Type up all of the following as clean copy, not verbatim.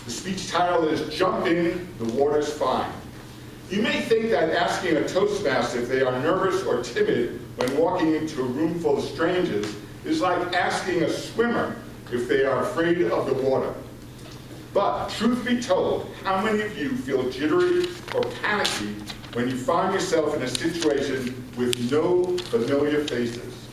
The speech title is Jump In, the Water's Fine. You may think that asking a Toastmaster if they are nervous or timid when walking into a room full of strangers is like asking a swimmer if they are afraid of the water. But truth be told, how many of you feel jittery or panicky when you find yourself in a situation with no familiar faces?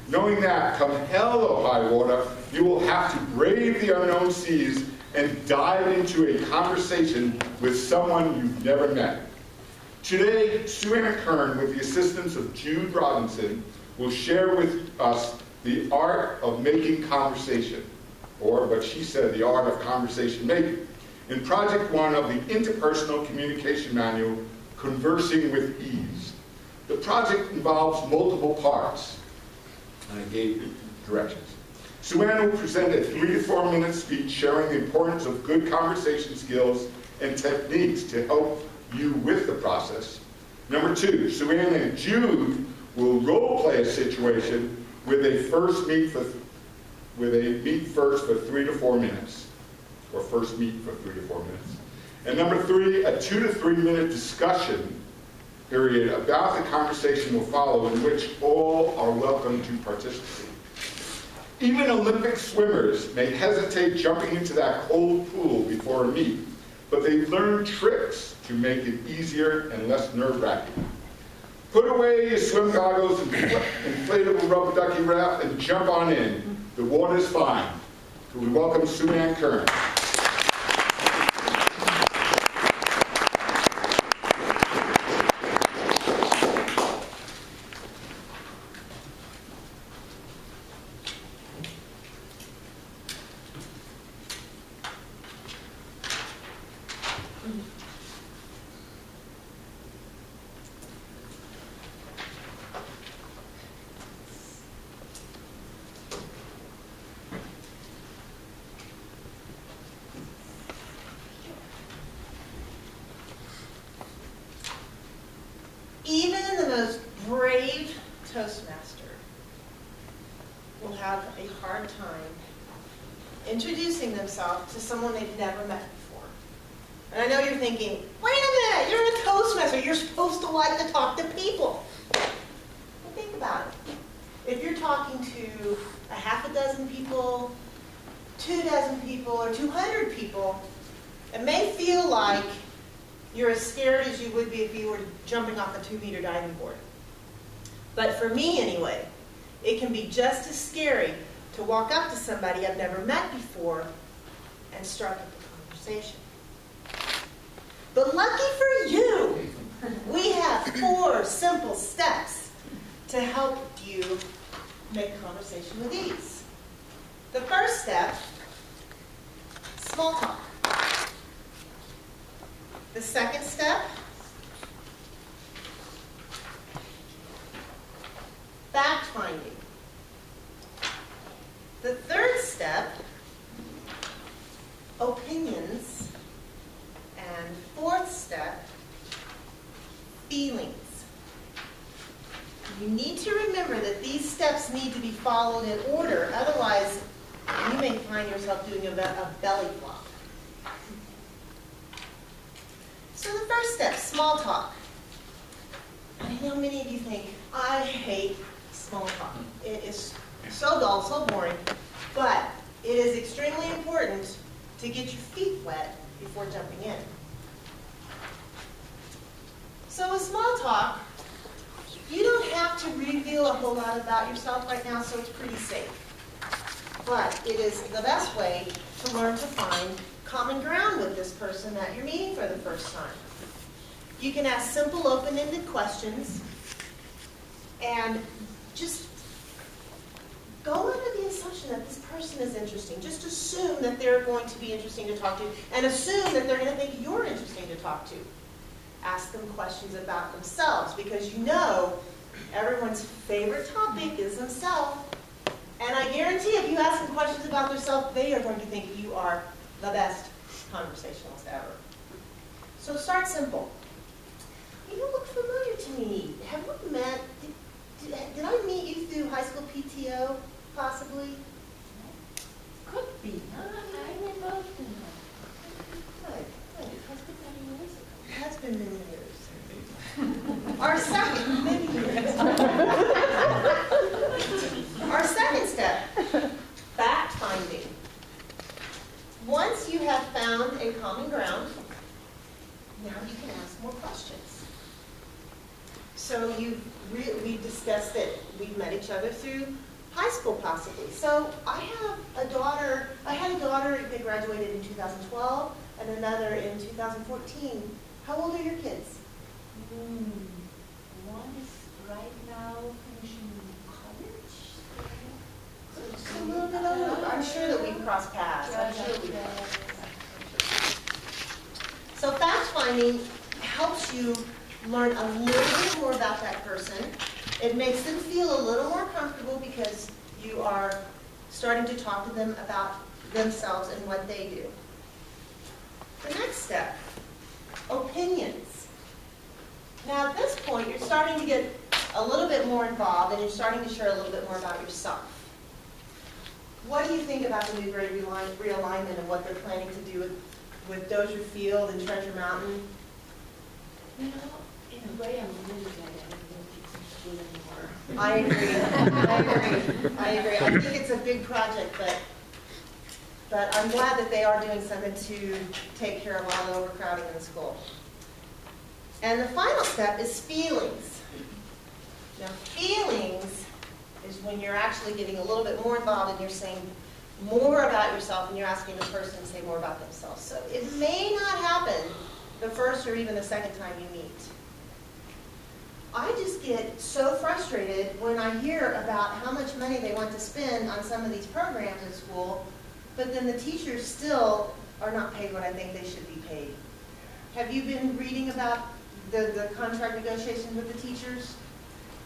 Knowing that, come hell or high water, you will have to brave the unknown seas and dive into a conversation with someone you've never met. Today, SueAnn Kern, with the assistance of Jude Robinson, will share with us the art of making conversation, or what she said, the art of conversation making, in Project 1 of the Interpersonal Communication Manual, Conversing with Ease. The project involves multiple parts, and I gave directions. SueAnn will present a 3 to 4 minute speech sharing the importance of good conversation skills and techniques to help you with the process. Number 2, SueAnn and Jude will role play a situation with a meet first for 3 to 4 minutes, or first meet for 3 to 4 minutes. And number 3, a 2 to 3 minute discussion period about the conversation will follow, in which all are welcome to participate. Even Olympic swimmers may hesitate jumping into that cold pool before a meet, but they learn tricks to make it easier and less nerve-wracking. Put away your swim goggles and inflatable rubber ducky raft and jump on in. The water's fine. We welcome SueAnn Kern. Even the most brave Toastmaster will have a hard time introducing themselves to someone they've never met before. And I know you're thinking, wait a minute, you're a Toastmaster, you're supposed to like to talk to people. Well, think about it. If you're talking to a half a dozen people, 24 people, or 200 people, it may feel like you're as scared as you would be if you were jumping off a 2-meter diving board. But for me anyway, it can be just as scary to walk up to somebody I've never met before and strike up a conversation. But lucky for you, we have 4 simple steps to help you make conversation with ease. The first step, small talk. The second step, fact-finding. The third step, opinions. And fourth step, feelings. You need to remember that these steps need to be followed in order, otherwise you may find yourself doing a belly flop. So the first step, small talk. I know many of you think, I hate small talk. It is so dull, so boring, but it is extremely important to get your feet wet before jumping in. So with small talk, you don't have to reveal a whole lot about yourself right now, so it's pretty safe. But it is the best way to learn to find common ground with this person that you're meeting for the first time. You can ask simple, open-ended questions and just go under the assumption that this person is interesting. Just assume that they're going to be interesting to talk to and assume that they're going to think you're interesting to talk to. Ask them questions about themselves because you know everyone's favorite topic is themselves. And I guarantee if you ask them questions about themselves, they are going to think you are the best conversationalist ever. So start simple. You don't look familiar to me. Have we met? Did I meet you through high school PTO, possibly? Could be. I remember. Once you have found a common ground, now you can ask more questions. So we discussed that we've met each other through high school possibly. So I had a daughter that graduated in 2012 and another in 2014. How old are your kids? One is right now finishing college. So just a little bit older. I'm sure that we've crossed paths. I'm sure we have. So fact finding helps you learn a little bit more about that person. It makes them feel a little more comfortable because you are starting to talk to them about themselves and what they do. The next step, opinions. Now at this point, you're starting to get a little bit more involved and you're starting to share a little bit more about yourself. What do you think about the new grade realignment and what they're planning to do with Dozier Field and Treasure Mountain? You know, in a way, I'm really glad I don't go to school anymore. I agree. I agree. I think it's a big project, but I'm glad that they are doing something to take care of all the overcrowding in the school. And the final step is feelings. Now, feelings is when you're actually getting a little bit more involved and you're saying more about yourself and you're asking the person to say more about themselves. So it may not happen the first or even the second time you meet. I just get so frustrated when I hear about how much money they want to spend on some of these programs in school, but then the teachers still are not paid what I think they should be paid. Have you been reading about the contract negotiations with the teachers?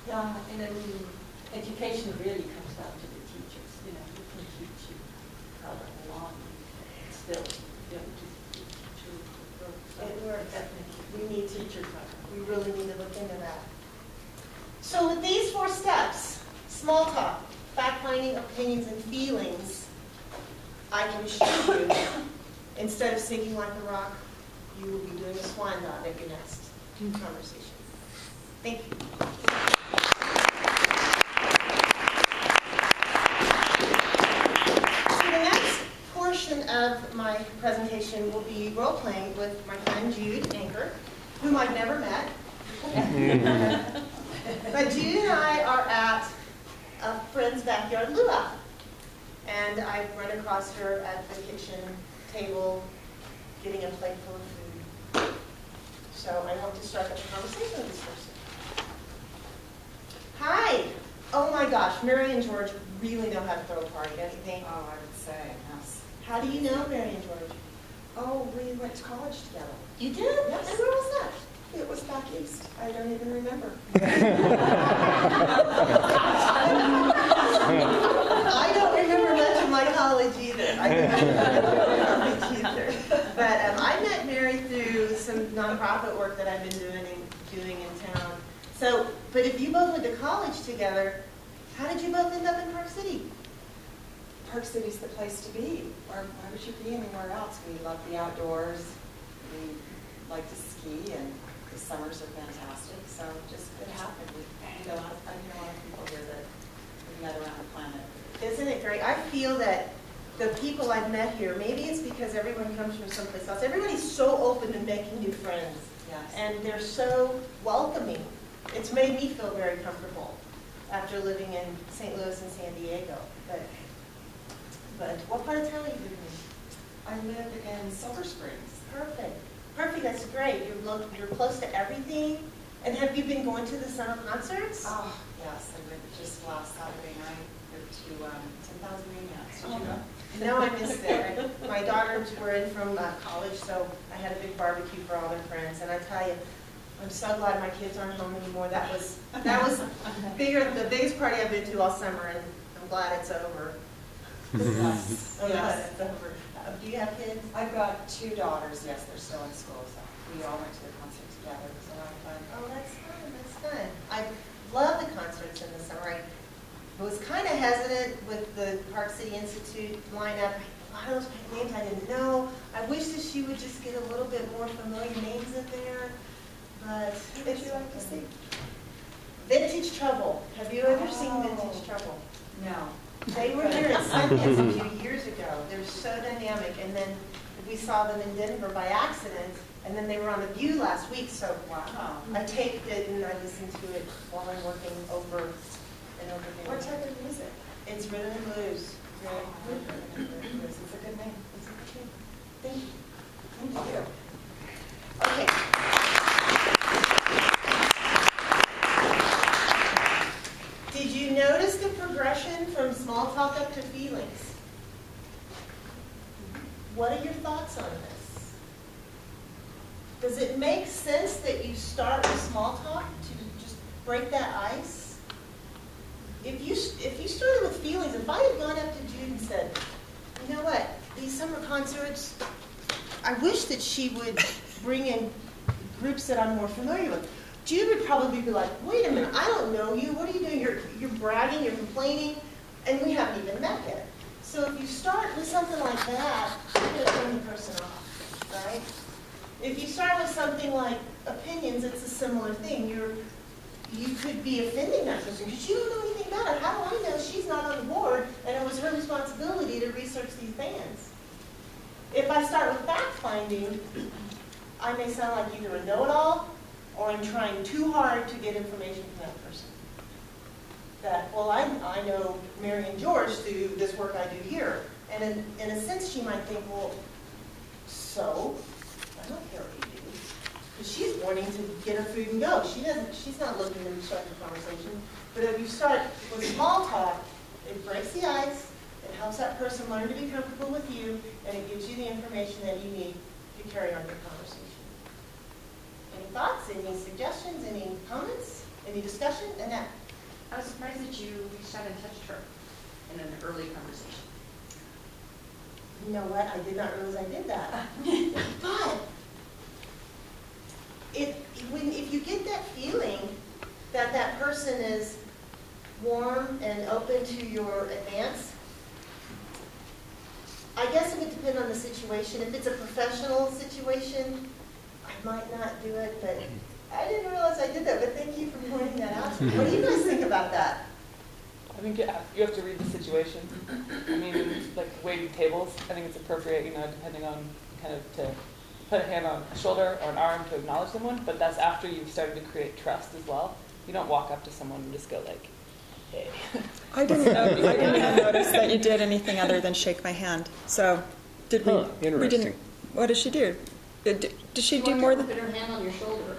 Yeah, and I mean, education really comes down to the teachers. You know, you can teach you how long, still, you know, just teach you work. So It works. definitely, We need to, teachers we really need to look into that. So with these 4 steps, small talk, fact-finding, opinions, and feelings, I can assure you, instead of sinking like a rock, you will be doing a swan dive at your next conversation. Thank you. So the next portion of my presentation will be role-playing with my friend Jude Anchor, whom I've never met. But Jude and I are at a friend's backyard luau. And I've run across her at the kitchen table getting a plate full of food. So I hope to strike up a conversation with this person. Hi. Oh my gosh, Mary and George really know how to throw a party, don't you think? Oh, I would say, yes. How do you know Mary and George? Oh, we went to college together. You did? Yes. And where was that? It was back east. I don't even remember. I don't remember much of my college either. I don't remember college either. But I met Mary through some nonprofit work that I've been doing in town. So, but if you both went to college together, how did you both end up in Park City? Park City's the place to be. Why would you be anywhere else? We love the outdoors. We like to ski, and the summers are fantastic. So just it happened. I know a lot of people here that we've met around the planet. Isn't it great? I feel that the people I've met here, maybe it's because everyone comes from someplace else. Everybody's so open to making new friends. Yes. And they're so welcoming. It's made me feel very comfortable after living in St. Louis and San Diego. But what part of town are you living in? I live in Silver Springs. Perfect. Perfect, that's great. You're close to everything. And have you been going to the summer concerts? Oh, yes. I went just last Saturday night to 10,000 Maniacs. Did you know? No, I missed it. My daughters were in from college, so I had a big barbecue for all their friends. And I tell you, I'm so glad my kids aren't home anymore. That was the biggest party I've been to all summer, and I'm glad it's over. Yes. I'm glad Yes. it's over. Do you have kids? I've got 2 daughters. Yes, they're still in school. So we all went to the concert together. It was a lot of fun. Oh, that's fun. That's fun. I love the concerts in the summer. I was kind of hesitant with the Park City Institute lineup. A lot of those names I didn't know. I wish that she would just get a little bit more familiar names in there. But Who would you like to see? Vintage Trouble. Have you ever seen Vintage Trouble? No. They were here at Sundance a few years ago. They're so dynamic. And then we saw them in Denver by accident. And then they were on The View last week. So wow. I taped it and I listened to it while I'm working over and over again. What type of music? It's rhythm and blues. It's a good name. It's a good name. Thank you. Thank you. Okay. Did you notice the progression from small talk up to feelings? What are your thoughts on this? Does it make sense that you start with small talk to just break that ice? If you started with feelings, if I had gone up to Jude and said, you know what, these summer concerts, I wish that she would bring in groups that I'm more familiar with. Jude would probably be like, wait a minute, I don't know you. What are you doing? You're bragging, you're complaining, and we haven't even met yet. So if you start with something like that, you're going to turn the person off, right? If you start with something like opinions, it's a similar thing. You could be offending that person because you don't know anything about her. How do I know she's not on the board and it was her responsibility to research these bands? If I start with fact-finding, I may sound like either a know-it-all or I'm trying too hard to get information from that person. That, well, I know Mary and George through this work I do here. And in a sense, she might think, well, so? I don't care what you do. Because she's wanting to get her food and go. She's not looking to start the conversation. But if you start with small talk, it breaks the ice, it helps that person learn to be comfortable with you, and it gives you the information that you need to carry on your conversation. Any thoughts, any suggestions, any comments, any discussion? Annette? I was surprised that you reached out and touched her in an early conversation. You know what? I did not realize I did that. But if you get that feeling that that person is warm and open to your advance, I guess it would depend on the situation. If it's a professional situation, I might not do it, but I didn't realize I did that, but thank you for pointing that out to me. What do you guys think about that? I think you have to read the situation. I mean, like waiting tables, I think it's appropriate, depending on kind of to put a hand on a shoulder or an arm to acknowledge someone, but that's after you've started to create trust as well. You don't walk up to someone and just go like, hey. I didn't notice that you did anything other than shake my hand. So, did we? Interesting. We didn't. What did she do? Did she do more than? Put her hand on your shoulder.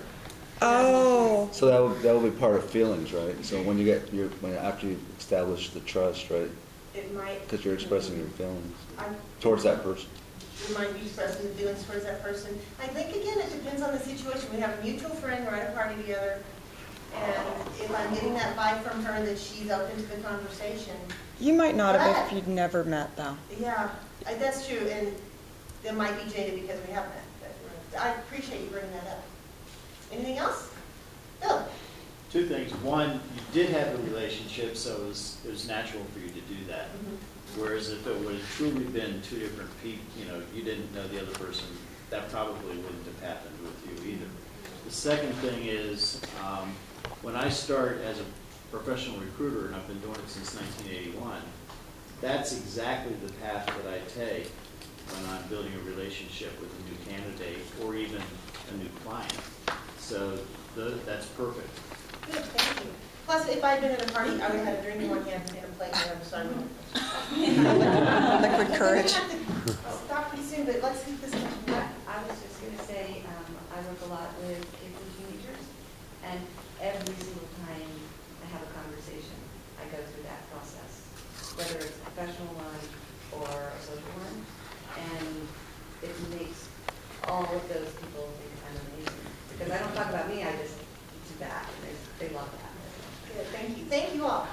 Oh. So that will be part of feelings, right? So when you get after you establish the trust, right? It might. Because you're expressing your feelings I'm- towards that person. You might be expressing the feelings towards that person. I think, again, it depends on the situation. We have a mutual friend, we're at a party together, and if I'm getting that vibe from her that she's open to the conversation. You might not have if you'd never met, though. Yeah, that's true, and it might be jaded because we haven't met. But I appreciate you bringing that up. Anything else? Bill? Two things. One, you did have a relationship, so it was natural for you to do that. Whereas if it would have truly been two different people, you didn't know the other person, that probably wouldn't have happened with you either. The second thing is, when I start as a professional recruiter, and I've been doing it since 1981, that's exactly the path that I take when I'm building a relationship with a new candidate or even a new client. So that's perfect. Good, thank you. Plus, if I'd been at a party, I would have had a drink in one hand and a plate in the other. Liquid courage. We're going to have to stop pretty soon, but let's keep this going. I was just going to say, I work a lot with kids and teenagers, and every single time I have a conversation, I go through that process, whether it's a professional one or a social one, and it makes all of those people think I'm amazing. Because I don't talk about me, I just do that, and they love that. Good, thank you. Thank you all.